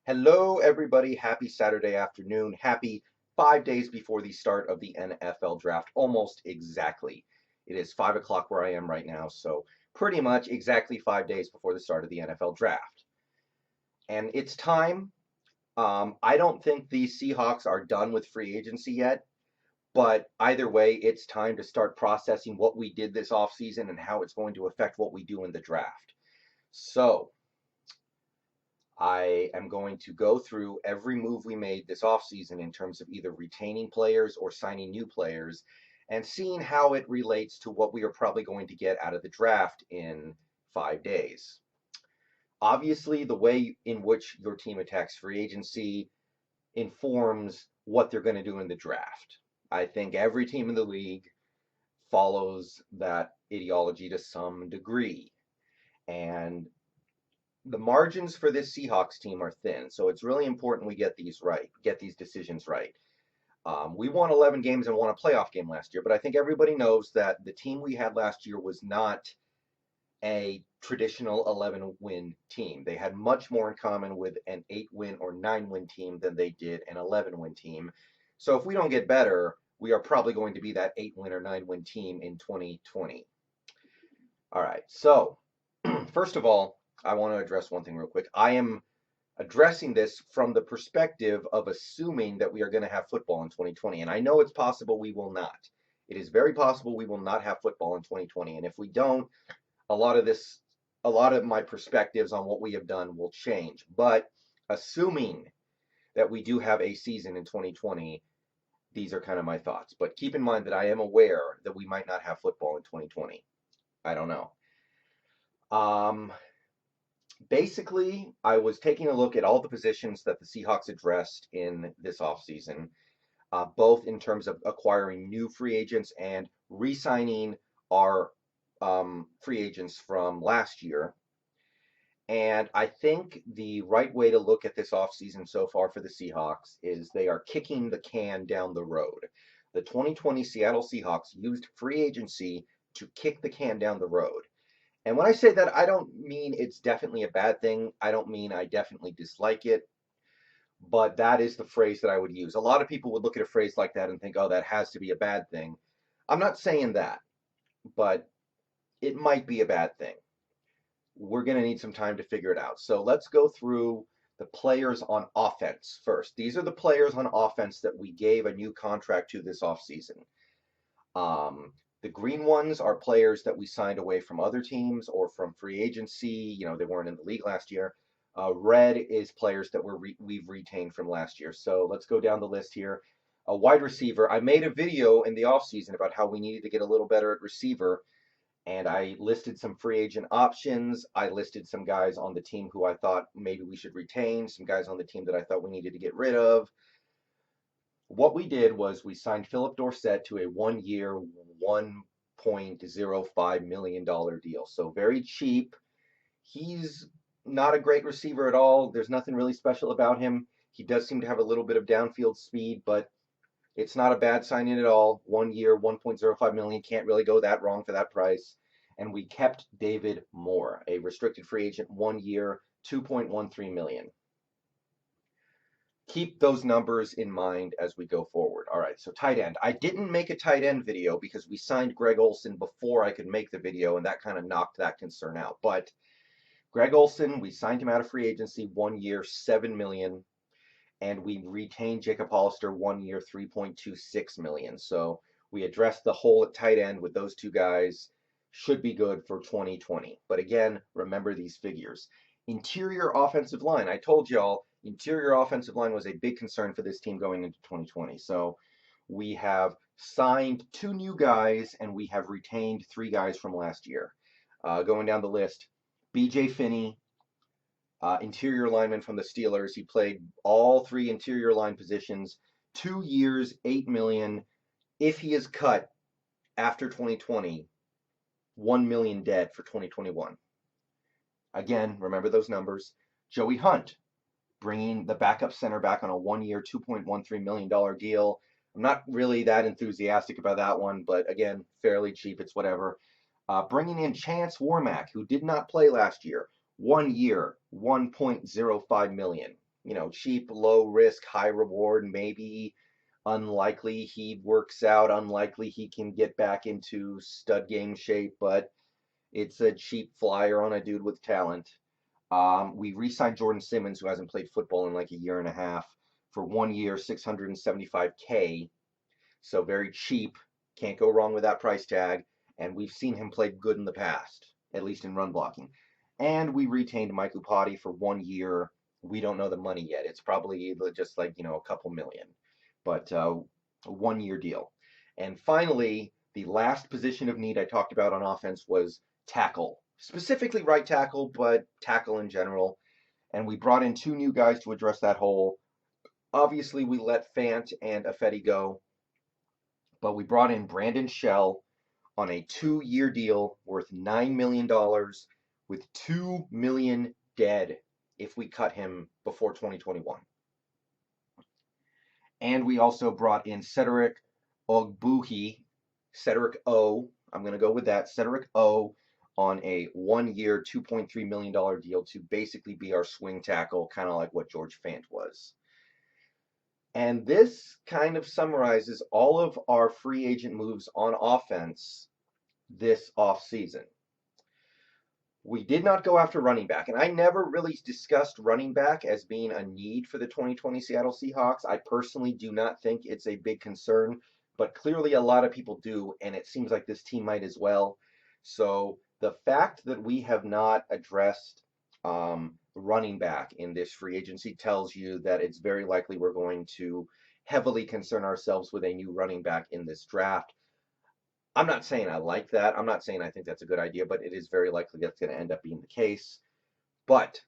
Hello, everybody. Happy Saturday afternoon. Happy 5 days before the start of the NFL draft. Almost exactly. It is 5 o'clock where I am right now, so pretty much exactly 5 days before the start of the NFL draft. And it's time. I don't think the Seahawks are done with free agency yet, but either way, it's time to start processing what we did this offseason and how it's going to affect what we do in the draft. So, I am going to go through every move we made this offseason in terms of either retaining players or signing new players and seeing how it relates to what we are probably going to get out of the draft in 5 days. Obviously, the way in which your team attacks free agency informs what they're going to do in the draft. I think every team in the league follows that ideology to some degree. And the margins for this Seahawks team are thin, so it's really important we get these right, get these decisions right. We won 11 games and won a playoff game last year, but I think everybody knows that the team we had last year was not a traditional 11-win team. They had much more in common with an 8-win or 9-win team than they did an 11-win team. So if we don't get better, we are probably going to be that 8-win or 9-win team in 2020. All right, so first of all, I want to address one thing real quick. I am addressing this from the perspective of assuming that we are going to have football in 2020. And I know it's possible we will not. It is very possible we will not have football in 2020. And if we don't, a lot of my perspectives on what we have done will change. But assuming that we do have a season in 2020, these are kind of my thoughts. But keep in mind that I am aware that we might not have football in 2020. I don't know. Basically, I was taking a look at all the positions that the Seahawks addressed in this offseason, both in terms of acquiring new free agents and re-signing our free agents from last year. And I think the right way to look at this offseason so far for the Seahawks is they are kicking the can down the road. The 2020 Seattle Seahawks used free agency to kick the can down the road. And when I say that, I don't mean it's definitely a bad thing. I don't mean I definitely dislike it, but that is the phrase that I would use. A lot of people would look at a phrase like that and think, oh, that has to be a bad thing. I'm not saying that, but it might be a bad thing. We're going to need some time to figure it out. So let's go through the players on offense first. These are the players on offense that we gave a new contract to this offseason. The green ones are players that we signed away from other teams or from free agency. They weren't in the league last year. Red is players that we've retained from last year. So let's go down the list here. A wide receiver. I made a video in the offseason about how we needed to get a little better at receiver, and I listed some free agent options. I listed some guys on the team who I thought maybe we should retain, some guys on the team that I thought we needed to get rid of. What we did was we signed Philip Dorsett to a 1-year, $1.05 million deal. So very cheap. He's not a great receiver at all. There's nothing really special about him. He does seem to have a little bit of downfield speed, but it's not a bad signing at all. 1 year, $1.05 million. Can't really go that wrong for that price. And we kept David Moore, a restricted free agent, 1 year, $2.13 million. Keep those numbers in mind as we go forward. All right, so tight end. I didn't make a tight end video because we signed Greg Olsen before I could make the video, and that kind of knocked that concern out. But Greg Olsen, we signed him out of free agency, 1 year, $7 million, and we retained Jacob Hollister, 1 year, $3.26 million. So we addressed the hole at tight end with those two guys. Should be good for 2020. But again, remember these figures. Interior offensive line. I told y'all interior offensive line was a big concern for this team going into 2020. So we have signed 2 new guys and we have retained 3 guys from last year. Going down the list, BJ Finney, interior lineman from the Steelers. He played all 3 interior line positions, 2 years, $8 million. If he is cut after 2020, $1 million dead for 2021. Again, remember those numbers. Joey Hunt, bringing the backup center back on a 1 year, $2.13 million deal. I'm not really that enthusiastic about that one, but again, fairly cheap. It's whatever. Bringing in Chance Warmack, who did not play last year. 1 year, $1.05 million. cheap, low risk, high reward. Maybe unlikely he works out, unlikely he can get back into stud game shape, but it's a cheap flyer on a dude with talent. We re-signed Jordan Simmons, who hasn't played football in like a year and a half, for 1 year, $675K. So very cheap. Can't go wrong with that price tag. And we've seen him play good in the past, at least in run blocking. And we retained Mike Upati for 1 year. We don't know the money yet. It's probably just like, a couple million, but a 1 year deal. And finally, the last position of need I talked about on offense was tackle, specifically right tackle, but tackle in general. And we brought in two new guys to address that hole. Obviously, we let Fant and Affetti go, but we brought in Brandon Shell on a 2 year deal worth $9 million with $2 million dead if we cut him before 2021. And we also brought in Cedric Ogbuhi, Cedric O, I'm going to go with that, Cedric O, on a 1 year, $2.3 million deal to basically be our swing tackle, kind of like what George Fant was. And this kind of summarizes all of our free agent moves on offense this offseason. We did not go after running back, and I never really discussed running back as being a need for the 2020 Seattle Seahawks. I personally do not think it's a big concern, but clearly a lot of people do, and it seems like this team might as well. So the fact that we have not addressed running back in this free agency tells you that it's very likely we're going to heavily concern ourselves with a new running back in this draft. I'm not saying I like that. I'm not saying I think that's a good idea, but it is very likely that's going to end up being the case. But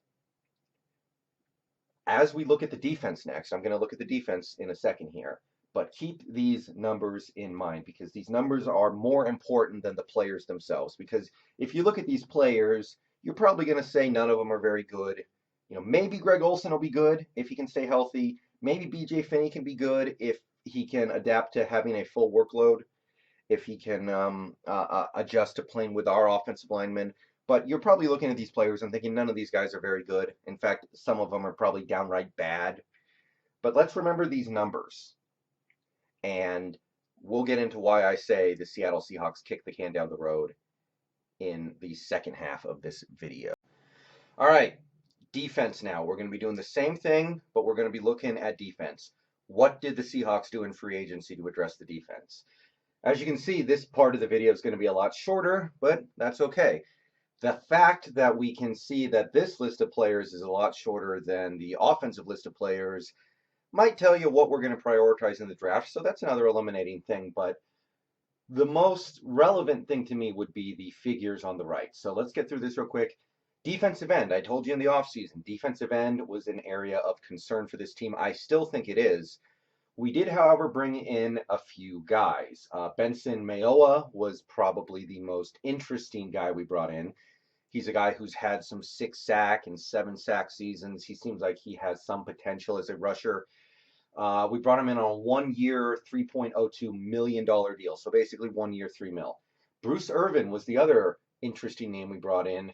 as we look at the defense next, I'm going to look at the defense in a second here, but keep these numbers in mind because these numbers are more important than the players themselves. Because if you look at these players, you're probably going to say none of them are very good. Maybe Greg Olsen will be good if he can stay healthy. Maybe BJ Finney can be good if he can adapt to having a full workload, if he can adjust to playing with our offensive linemen. But you're probably looking at these players and thinking none of these guys are very good. In fact, some of them are probably downright bad. But let's remember these numbers. And we'll get into why I say the Seattle Seahawks kick the can down the road in the second half of this video. All right, defense now. We're going to be doing the same thing, but we're going to be looking at defense. What did the Seahawks do in free agency to address the defense? As you can see, this part of the video is going to be a lot shorter, but that's okay. The fact that we can see that this list of players is a lot shorter than the offensive list of players might tell you what we're going to prioritize in the draft, so that's another eliminating thing, but the most relevant thing to me would be the figures on the right. So let's get through this real quick. Defensive end, I told you in the offseason, defensive end was an area of concern for this team. I still think it is. We did, however, bring in a few guys. Benson Mayowa was probably the most interesting guy we brought in. He's a guy who's had some 6-sack and 7-sack seasons. He seems like he has some potential as a rusher. We brought him in on a 1 year, $3.02 million deal. So basically 1 year, $3 million. Bruce Irvin was the other interesting name we brought in.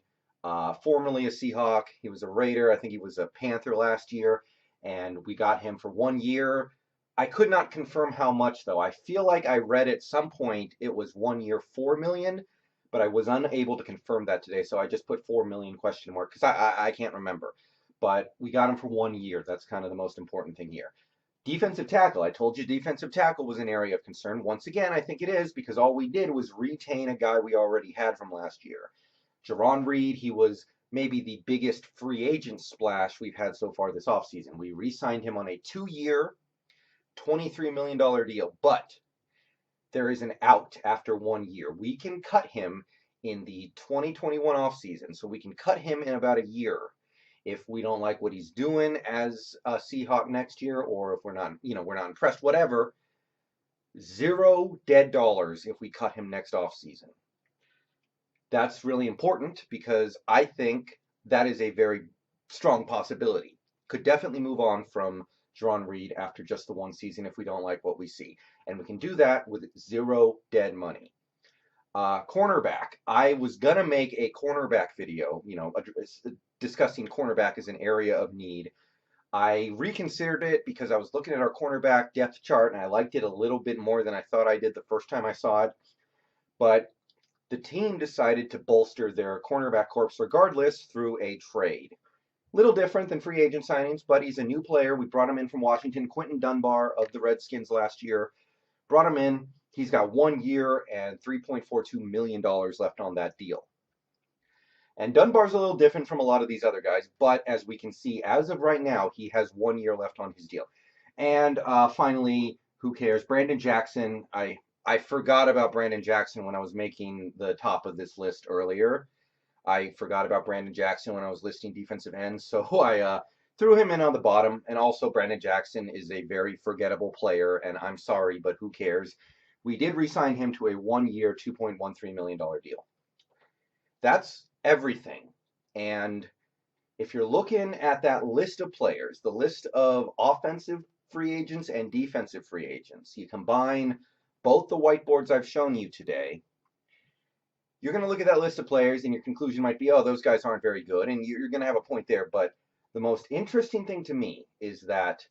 Formerly a Seahawk. He was a Raider. I think he was a Panther last year. And we got him for 1 year. I could not confirm how much, though. I feel like I read at some point it was 1 year, $4 million, but I was unable to confirm that today, so I just put $4 million question mark because I can't remember. But we got him for 1 year. That's kind of the most important thing here. Defensive tackle. I told you defensive tackle was an area of concern. Once again, I think it is because all we did was retain a guy we already had from last year. Jerron Reed, he was maybe the biggest free agent splash we've had so far this offseason. We re-signed him on a 2-year, $23 million deal, but there is an out after 1 year. We can cut him in the 2021 offseason, so we can cut him in about a year if we don't like what he's doing as a Seahawk next year, or if we're not impressed, whatever. $0 dead dollars if we cut him next offseason. That's really important because I think that is a very strong possibility. Could definitely move on from Jerron Reed after just the one season if we don't like what we see. And we can do that with 0 dead money. Cornerback. I was going to make a cornerback video, discussing cornerback as an area of need. I reconsidered it because I was looking at our cornerback depth chart and I liked it a little bit more than I thought I did the first time I saw it. But the team decided to bolster their cornerback corps regardless through a trade. Little different than free agent signings, but he's a new player. We brought him in from Washington. Quentin Dunbar of the Redskins last year brought him in. He's got 1 year and $3.42 million left on that deal. And Dunbar's a little different from a lot of these other guys, but as we can see, as of right now, he has 1 year left on his deal. And finally, who cares? Brandon Jackson. I forgot about Brandon Jackson when I was making the top of this list earlier. I forgot about Brandon Jackson when I was listing defensive ends, so I threw him in on the bottom. And also, Brandon Jackson is a very forgettable player, and I'm sorry, but who cares? We did re-sign him to a 1 year, $2.13 million deal. That's everything. And if you're looking at that list of players, the list of offensive free agents and defensive free agents, you combine both the whiteboards I've shown you today, you're going to look at that list of players and your conclusion might be, oh, those guys aren't very good. And you're going to have a point there. But the most interesting thing to me is that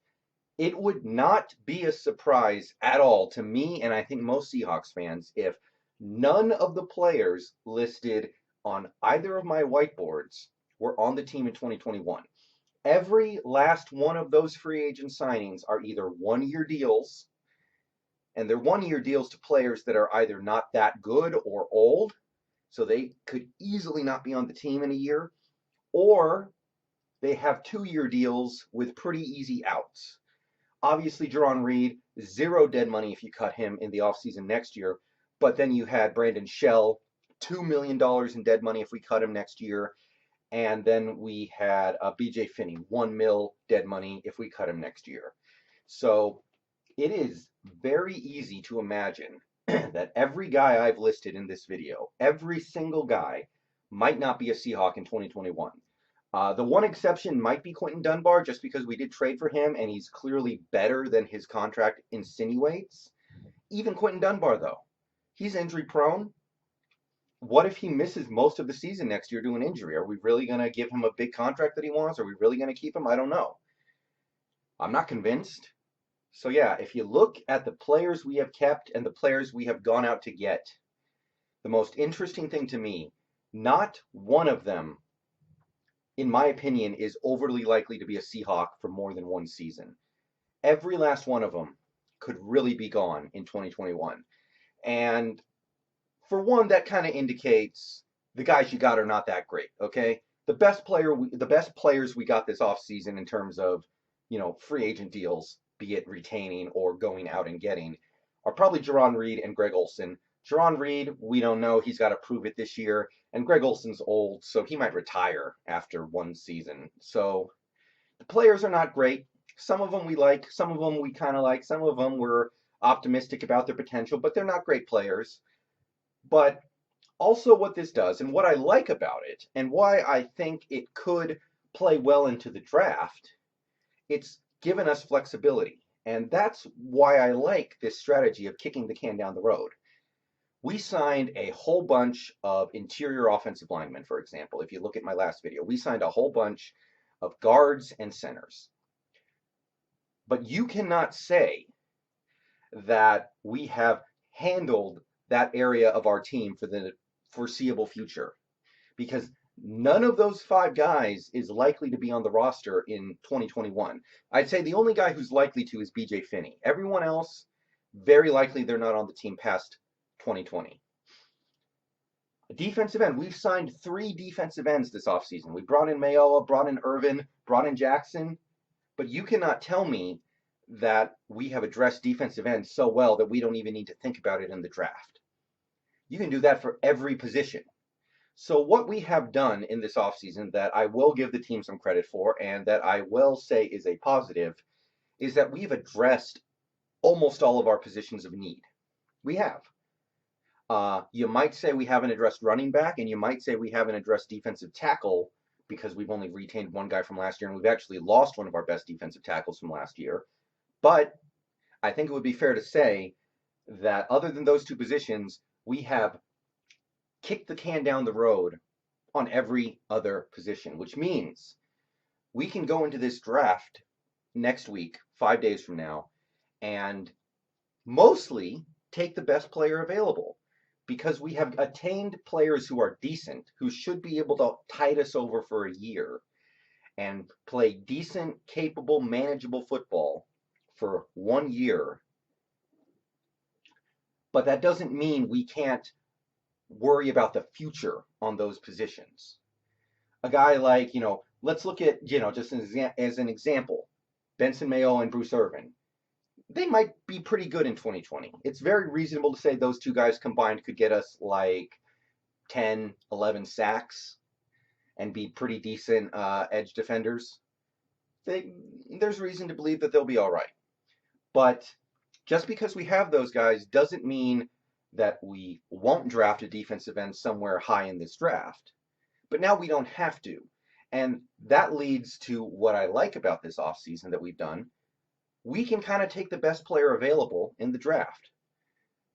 it would not be a surprise at all to me, and I think most Seahawks fans, if none of the players listed on either of my whiteboards were on the team in 2021. Every last one of those free agent signings are either 1 year deals, and they're 1 year deals to players that are either not that good or old, so they could easily not be on the team in a year, or they have 2 year deals with pretty easy outs. Obviously, Jarran Reed, zero dead money if you cut him in the offseason next year, but then you had Brandon Shell, $2 million in dead money if we cut him next year. And then we had BJ Finney, $1 million dead money if we cut him next year. So it is very easy to imagine that every guy I've listed in this video, every single guy, might not be a Seahawk in 2021. The one exception might be Quentin Dunbar, just because we did trade for him and he's clearly better than his contract insinuates. Even Quentin Dunbar, though, he's injury prone. What if he misses most of the season next year due to an injury? Are we really going to give him a big contract that he wants? Are we really going to keep him? I don't know. I'm not convinced. So yeah, if you look at the players we have kept and the players we have gone out to get, the most interesting thing to me, not one of them, in my opinion, is overly likely to be a Seahawk for more than one season. Every last one of them could really be gone in 2021. And for one, that kind of indicates the guys you got are not that great, okay? The best players we got this offseason in terms of, free agent deals, be it retaining or going out and getting, are probably Jarran Reed and Greg Olsen. Jarran Reed, we don't know. He's got to prove it this year. And Greg Olsen's old, so he might retire after one season. So the players are not great. Some of them we like. Some of them we kind of like. Some of them we're optimistic about their potential, but they're not great players. But also what this does, and what I like about it, and why I think it could play well into the draft, it's given us flexibility. And that's why I like this strategy of kicking the can down the road. We signed a whole bunch of interior offensive linemen, for example. If you look at my last video, we signed a whole bunch of guards and centers. But you cannot say that we have handled that area of our team for the foreseeable future, because none of those 5 guys is likely to be on the roster in 2021. I'd say the only guy who's likely to is BJ Finney. Everyone else, very likely they're not on the team past 2020. Defensive end, we've signed 3 defensive ends this offseason. We brought in Mayowa, brought in Irvin, brought in Jackson, but you cannot tell me that we have addressed defensive ends so well that we don't even need to think about it in the draft. You can do that for every position. So what we have done in this offseason that I will give the team some credit for, and that I will say is a positive, is that we've addressed almost all of our positions of need. We have. You might say we haven't addressed running back, and you might say we haven't addressed defensive tackle because we've only retained one guy from last year, and we've actually lost one of our best defensive tackles from last year. But I think it would be fair to say that other than those 2 positions, we have kicked the can down the road on every other position, which means we can go into this draft next week, 5 days from now, and mostly take the best player available because we have attained players who are decent, who should be able to tide us over for a year and play decent, capable, manageable football for 1 year. But that doesn't mean we can't worry about the future on those positions. A guy like, let's look at, just as an example, Benson Mayo and Bruce Irvin. They might be pretty good in 2020. It's very reasonable to say those two guys combined could get us like 10, 11 sacks and be pretty decent edge defenders. There's reason to believe that they'll be all right. But just because we have those guys doesn't mean that we won't draft a defensive end somewhere high in this draft. But now we don't have to. And that leads to what I like about this offseason that we've done. We can kind of take the best player available in the draft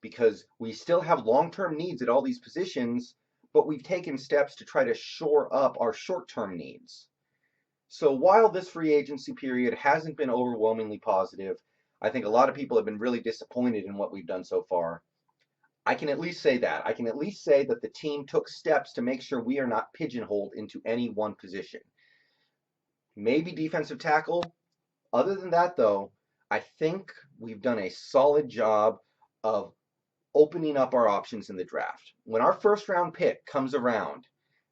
because we still have long-term needs at all these positions, but we've taken steps to try to shore up our short-term needs. So while this free agency period hasn't been overwhelmingly positive, I think a lot of people have been really disappointed in what we've done so far. I can at least say that. I can at least say that the team took steps to make sure we are not pigeonholed into any one position. Maybe defensive tackle. Other than that, though, I think we've done a solid job of opening up our options in the draft. When our first round pick comes around,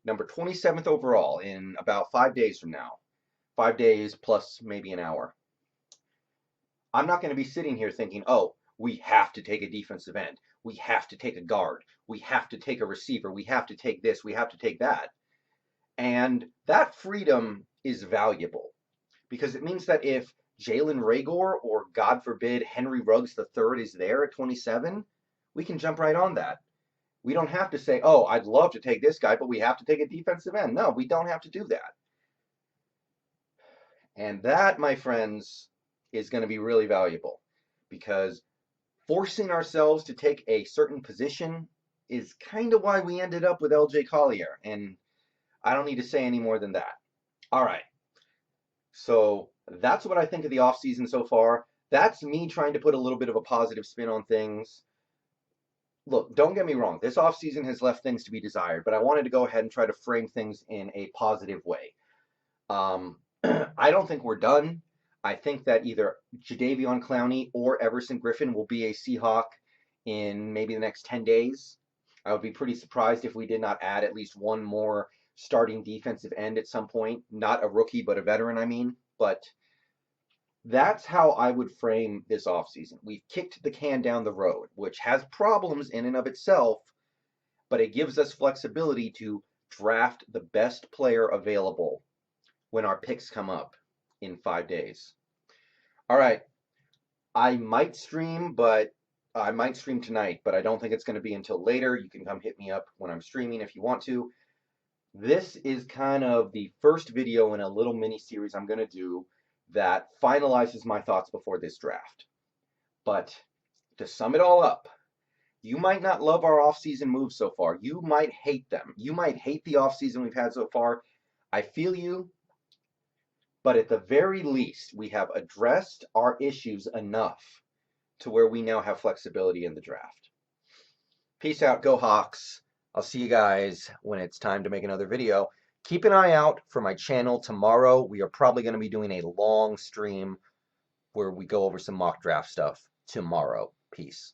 number 27th overall in about 5 days from now, 5 days plus maybe an hour, I'm not going to be sitting here thinking, oh, we have to take a defensive end. We have to take a guard. We have to take a receiver. We have to take this. We have to take that. And that freedom is valuable because it means that if Jalen Reagor or, God forbid, Henry Ruggs III is there at 27, we can jump right on that. We don't have to say, oh, I'd love to take this guy, but we have to take a defensive end. No, we don't have to do that. And that, my friends, is going to be really valuable because forcing ourselves to take a certain position is kind of why we ended up with LJ Collier. And I don't need to say any more than that. All right. So that's what I think of the offseason so far. That's me trying to put a little bit of a positive spin on things. Look, don't get me wrong. This offseason has left things to be desired, but I wanted to go ahead and try to frame things in a positive way. I don't think we're done. I think that either Jadeveon Clowney or Everson Griffin will be a Seahawk in maybe the next 10 days. I would be pretty surprised if we did not add at least one more starting defensive end at some point. Not a rookie, but a veteran, I mean. But that's how I would frame this offseason. We've kicked the can down the road, which has problems in and of itself, but it gives us flexibility to draft the best player available when our picks come up in 5 days. All right. I might stream tonight, but I don't think it's going to be until later. You can come hit me up when I'm streaming if you want to. This is kind of the first video in a little mini series I'm going to do that finalizes my thoughts before this draft. But to sum it all up, you might not love our offseason moves so far. You might hate them. You might hate the offseason we've had so far. I feel you. But at the very least, we have addressed our issues enough to where we now have flexibility in the draft. Peace out. Go Hawks. I'll see you guys when it's time to make another video. Keep an eye out for my channel tomorrow. We are probably going to be doing a long stream where we go over some mock draft stuff tomorrow. Peace.